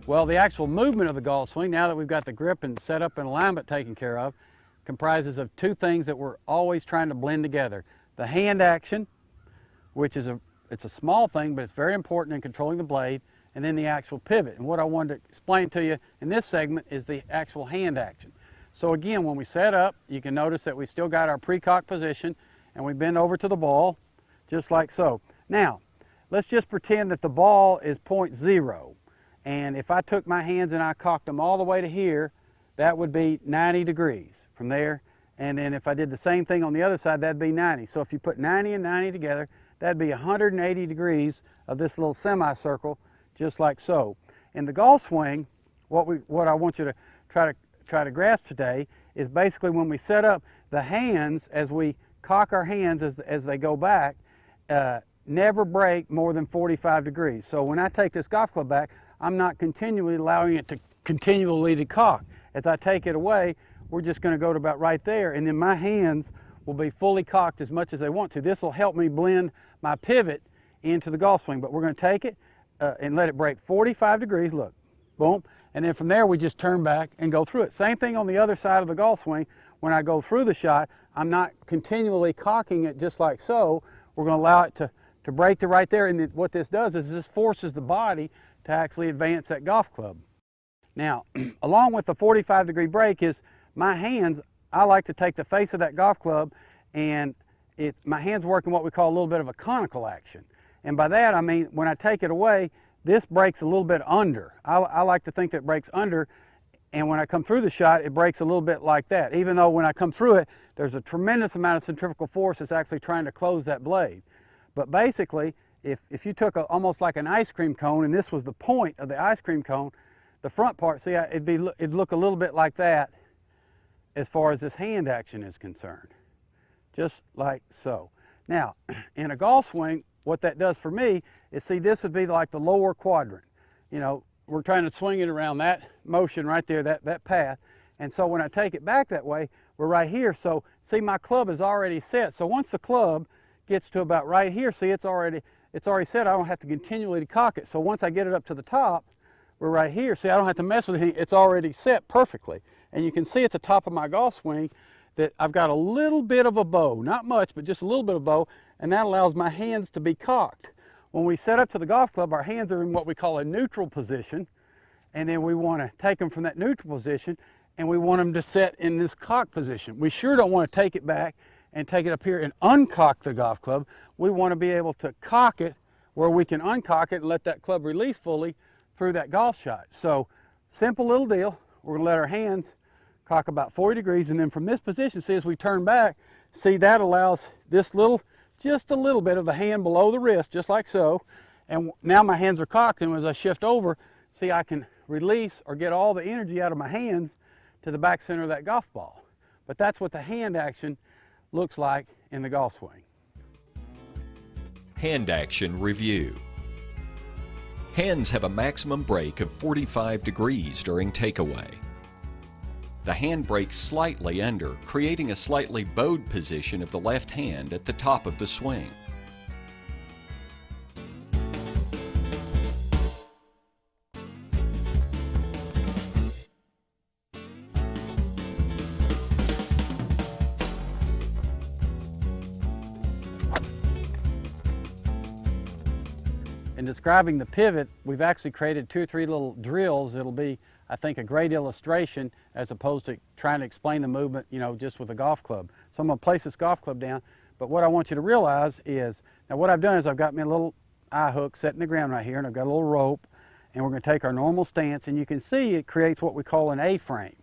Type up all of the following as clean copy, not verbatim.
Well, the actual movement of the golf swing, now that we've got the grip and setup and alignment taken care of, comprises of two things that we're always trying to blend together. The hand action, which is it's a small thing, but it's very important in controlling the blade, and then the actual pivot. And what I wanted to explain to you in this segment is the actual hand action. So again, when we set up, you can notice that we still got our pre-cock position, and we bend over to the ball, just like so. Now, let's just pretend that the ball is point 0. And if I took my hands and I cocked them all the way to here, that would be 90 degrees from there. And then if I did the same thing on the other side, that'd be 90. So if you put 90 and 90 together, that'd be 180 degrees of this little semicircle, just like so. In the golf swing, what I want you to try to grasp today is basically when we set up the hands, as we cock our hands as they go back, never break more than 45 degrees. So when I take this golf club back, I'm not continually allowing it to continually to cock. As I take it away, we're just going to go to about right there, and then my hands will be fully cocked as much as they want to. This will help me blend my pivot into the golf swing, but we're going to take it and let it break 45 degrees, look, boom, and then from there we just turn back and go through it. Same thing on the other side of the golf swing. When I go through the shot, I'm not continually cocking it just like so. We're going to allow it to break to right there, and then what this does is this forces the body to actually advance that golf club. Now, along with the 45-degree break is my hands. I like to take the face of that golf club, and my hands work in what we call a little bit of a conical action. And by that I mean when I take it away, this breaks a little bit under. I like to think that it breaks under, and when I come through the shot, it breaks a little bit like that. Even though when I come through it, there's a tremendous amount of centrifugal force that's actually trying to close that blade. But basically, if you took almost like an ice cream cone, and this was the point of the ice cream cone, the front part, see, it'd look a little bit like that as far as this hand action is concerned, just like so. Now, in a golf swing, what that does for me is, see, this would be like the lower quadrant. You know, we're trying to swing it around that motion right there, that path. And so when I take it back that way, we're right here. So see, my club is already set. So once the club gets to about right here, see, it's already set. I don't have to continually cock it. So once I get it up to the top, we're right here. See, I don't have to mess with it. It's already set perfectly. And you can see at the top of my golf swing that I've got a little bit of a bow, not much, but just a little bit of bow, and that allows my hands to be cocked. When we set up to the golf club, our hands are in what we call a neutral position, and then we want to take them from that neutral position, and we want them to set in this cock position. We sure don't want to take it back and take it up here and uncock the golf club. We want to be able to cock it where we can uncock it and let that club release fully through that golf shot. So simple little deal. We're going to let our hands cock about 40 degrees, and then from this position, see, as we turn back, see, that allows this just a little bit of the hand below the wrist, just like so. And now my hands are cocked, and as I shift over, see, I can release or get all the energy out of my hands to the back center of that golf ball. But that's what the hand action looks like in the golf swing. Hand action review. Hands have a maximum break of 45 degrees during takeaway. The hand breaks slightly under, creating a slightly bowed position of the left hand at the top of the swing. In describing the pivot, we've actually created 2 or 3 little drills. It'll be, I think, a great illustration as opposed to trying to explain the movement, you know, just with a golf club. So I'm going to place this golf club down, but what I want you to realize is, now what I've done is I've got me a little eye hook set in the ground right here, and I've got a little rope, and we're going to take our normal stance, and you can see it creates what we call an A-frame.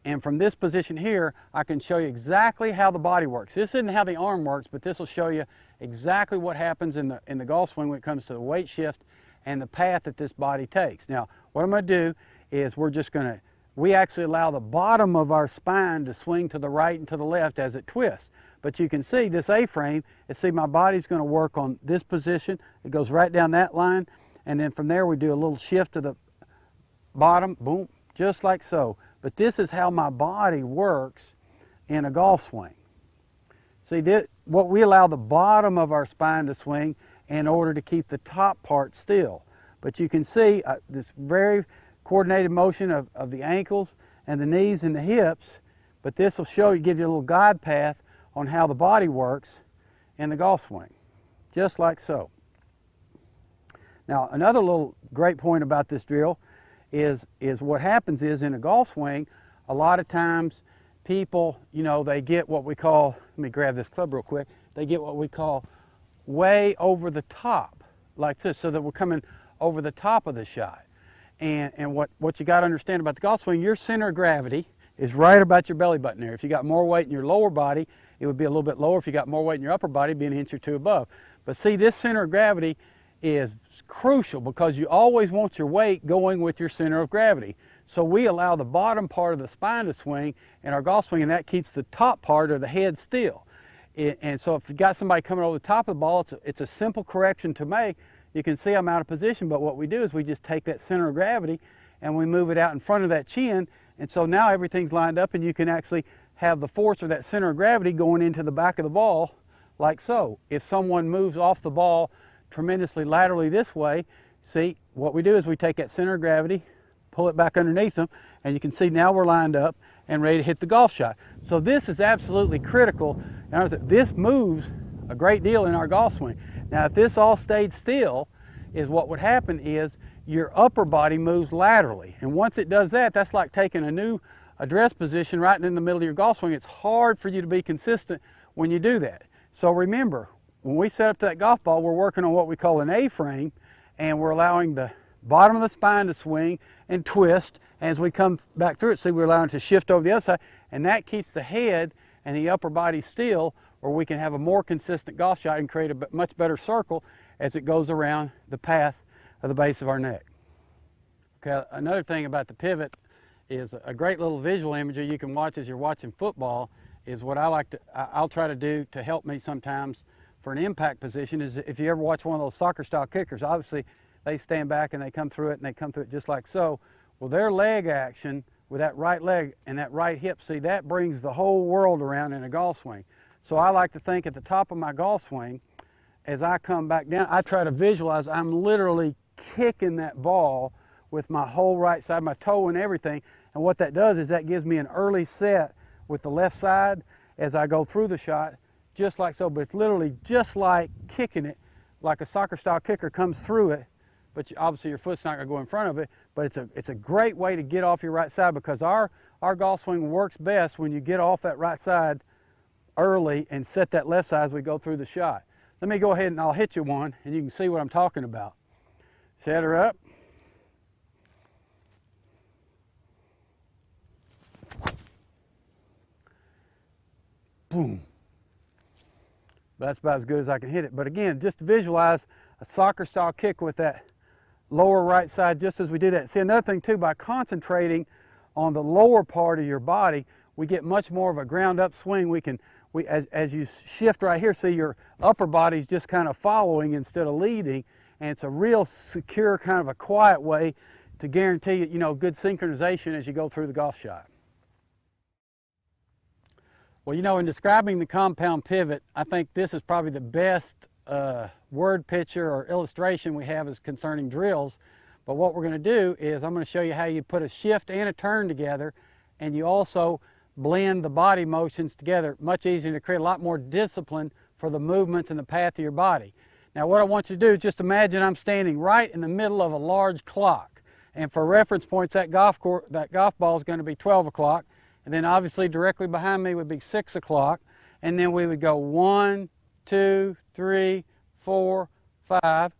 And from this position here, I can show you exactly how the body works. This isn't how the arm works, but this will show you exactly what happens in the golf swing when it comes to the weight shift and the path that this body takes. Now, what I'm going to do is we actually allow the bottom of our spine to swing to the right and to the left as it twists. But you can see this A-frame, see, my body's going to work on this position. It goes right down that line, and then from there we do a little shift to the bottom, boom, just like so. But this is how my body works in a golf swing. See, what we allow the bottom of our spine to swing in order to keep the top part still. But you can see this very, coordinated motion of the ankles and the knees and the hips, but this will show you, give you a little guide path on how the body works in the golf swing, just like so. Now, another little great point about this drill is what happens is in a golf swing, a lot of times people, you know, they get what we call, let me grab this club real quick, they get what we call way over the top, like this, so that we're coming over the top of the shot. And what you got to understand about the golf swing, your center of gravity is right about your belly button there. If you got more weight in your lower body, it would be a little bit lower. If you got more weight in your upper body, it'd be an inch or two above. But see, this center of gravity is crucial because you always want your weight going with your center of gravity. So we allow the bottom part of the spine to swing in our golf swing, and that keeps the top part of the head still. And so if you've got somebody coming over the top of the ball, it's a simple correction to make. You can see I'm out of position, but what we do is we just take that center of gravity and we move it out in front of that chin, and so now everything's lined up and you can actually have the force of that center of gravity going into the back of the ball like so. If someone moves off the ball tremendously laterally this way, see, what we do is we take that center of gravity, pull it back underneath them, and you can see now we're lined up and ready to hit the golf shot. So this is absolutely critical. And this moves a great deal in our golf swing. Now, if this all stayed still, is what would happen is your upper body moves laterally. And once it does that, that's like taking a new address position right in the middle of your golf swing. It's hard for you to be consistent when you do that. So remember, when we set up that golf ball, we're working on what we call an A-frame, and we're allowing the bottom of the spine to swing and twist. As we come back through it, see, we're allowing it to shift over the other side, and that keeps the head and the upper body still, where we can have a more consistent golf shot and create a much better circle as it goes around the path of the base of our neck. Okay, another thing about the pivot is a great little visual imagery you can watch as you're watching football is what I'll try to do to help me sometimes for an impact position is if you ever watch one of those soccer style kickers, obviously they stand back and they come through it and they come through it just like so. Well, their leg action with that right leg and that right hip, see, that brings the whole world around in a golf swing. So I like to think at the top of my golf swing, as I come back down, I try to visualize I'm literally kicking that ball with my whole right side, my toe and everything. And what that does is that gives me an early set with the left side as I go through the shot, just like so. But it's literally just like kicking it, like a soccer style kicker comes through it, but obviously your foot's not gonna go in front of it, but it's a great way to get off your right side because our golf swing works best when you get off that right side early and set that left side as we go through the shot. Let me go ahead and I'll hit you one and you can see what I'm talking about. Set her up. Boom. That's about as good as I can hit it. But again, just visualize a soccer style kick with that lower right side just as we do that. See, another thing too, by concentrating on the lower part of your body, we get much more of a ground up swing. As you shift right here, see your upper body's just kind of following instead of leading, and it's a real secure kind of a quiet way to guarantee you know good synchronization as you go through the golf shot. Well, you know, in describing the compound pivot, I think this is probably the best word picture or illustration we have as concerning drills. But what we're going to do is I'm going to show you how you put a shift and a turn together, and you also blend the body motions together. Much easier to create a lot more discipline for the movements and the path of your body. Now what I want you to do is just imagine I'm standing right in the middle of a large clock, and for reference points that golf ball is going to be 12 o'clock, and then obviously directly behind me would be 6 o'clock, and then we would go 1, 2, 3, 4, 5,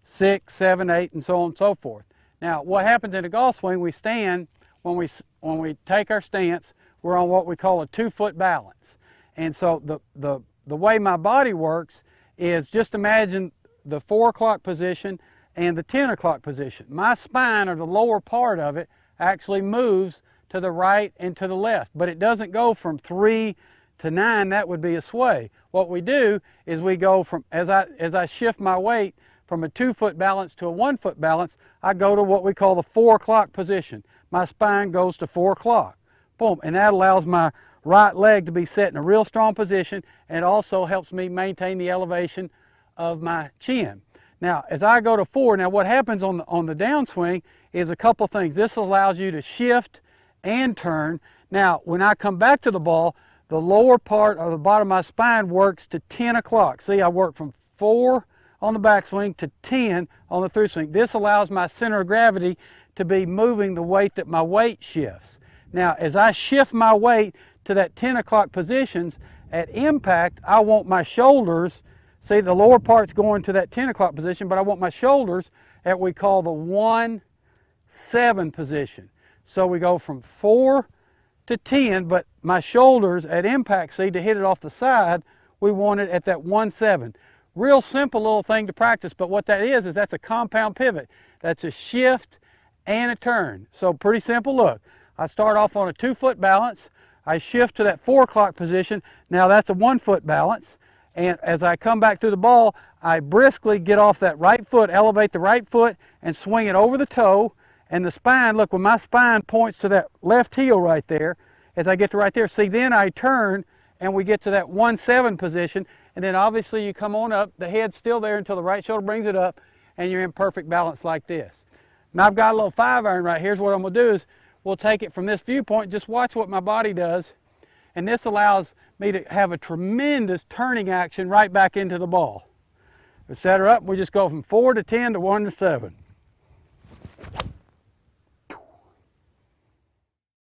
6, 7, 8, and so on and so forth. Now what happens in a golf swing, we stand, when we take our stance, we're on what we call a 2-foot balance. And so the way my body works is just imagine the 4 o'clock position and the 10 o'clock position. My spine, or the lower part of it, actually moves to the right and to the left, but it doesn't go from 3 to 9, that would be a sway. What we do is we go from, as I shift my weight from a 2-foot balance to a 1-foot balance, I go to what we call the 4 o'clock position. My spine goes to 4 o'clock. Boom, and that allows my right leg to be set in a real strong position, and it also helps me maintain the elevation of my chin. Now, as I go to 4, now what happens on the downswing is a couple things. This allows you to shift and turn. Now, when I come back to the ball, the lower part of the bottom of my spine works to 10 o'clock. See, I work from 4 on the backswing to 10 on the through swing. This allows my center of gravity to be moving the weight that my weight shifts. Now, as I shift my weight to that 10 o'clock positions, at impact, I want my shoulders, see the lower part's going to that 10 o'clock position, but I want my shoulders at what we call the 1-7 position. So we go from 4 to 10, but my shoulders at impact, see, to hit it off the side, we want it at that 1-7. Real simple little thing to practice, but what that is that's a compound pivot. That's a shift and a turn. So pretty simple. Look, I start off on a 2-foot balance. I shift to that 4 o'clock position. Now that's a 1-foot balance. And as I come back to the ball, I briskly get off that right foot, elevate the right foot, and swing it over the toe. And the spine, look, when my spine points to that left heel right there, as I get to right there, see, then I turn and we get to that 1-7 position. And then obviously you come on up, the head's still there until the right shoulder brings it up, and you're in perfect balance like this. Now I've got a little 5-iron right here. Here's what I'm going to do is we'll take it from this viewpoint, just watch what my body does. And this allows me to have a tremendous turning action right back into the ball. We set her up, we just go from 4 to 10 to 1 to 7.